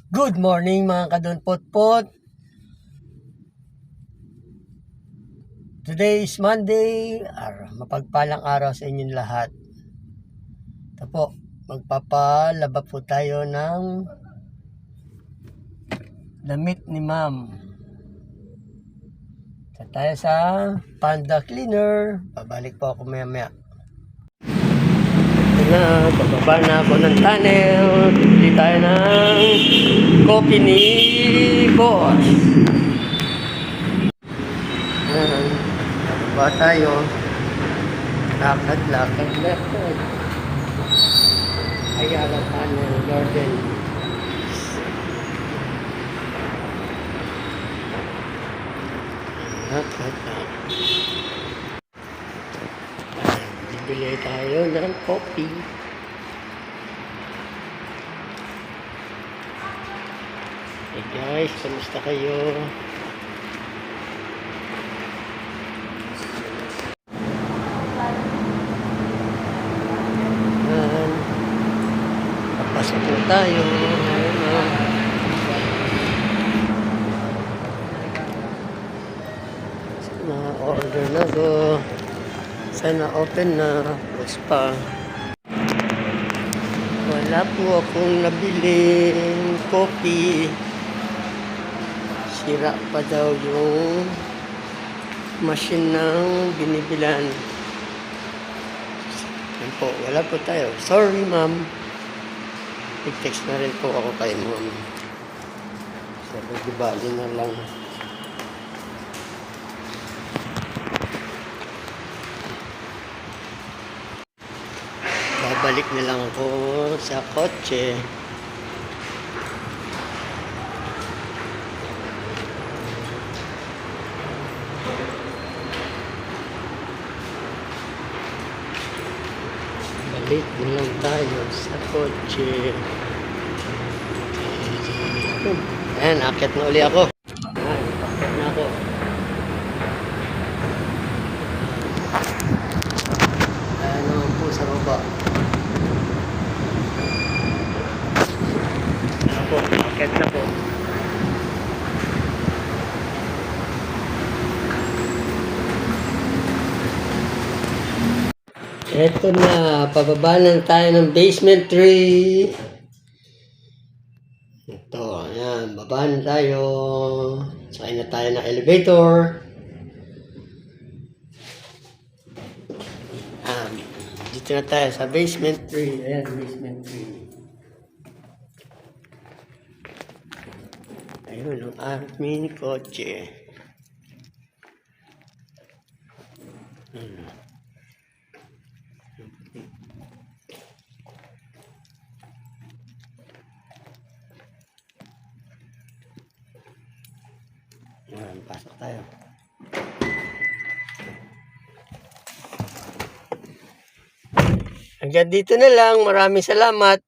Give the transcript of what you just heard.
Good morning mga kadunpot-pot. Today is Monday. Mapagpalang araw sa inyong lahat. Ito po, magpapalaba po tayo ng damit ni ma'am. Ito tayo sa Panda Cleaner. Babalik po ako maya-maya. Ito na, bababa na ako ng tunnel. Bili tayo ng coffee ni boss. Bababa tayo. Lakad. Ayala Tunnel Garden. Lakad. Bibili tayo ng coffee. Hey guys, kamusta kayo? Papasok na tayo. Na-order na to. Sana open na. Close pa. Wala po akong nabiling coffee. Sira pa daw yung machine ng binibilan. Yan po, wala po tayo. Sorry ma'am. Nag-text na rin po ako kay ma'am. Sabi, dibali na lang. Babalik na lang ako sa kotse. Balik na lang tayo sa kotse. Ayan, akit na uli ako. Ayan, akit na ako. Ayan naman po sa baba. Ayan po, akit na po. Eto na, pababa na tayo ng basement 3. Ito, ayan, baba na tayo. Sakay na tayo ng elevator. Dito na tayo sa basement 3. Ayan, basement 3. Ayun, ang aming kotse. Ayan, pasok tayo. Hanggang dito na lang. Maraming salamat.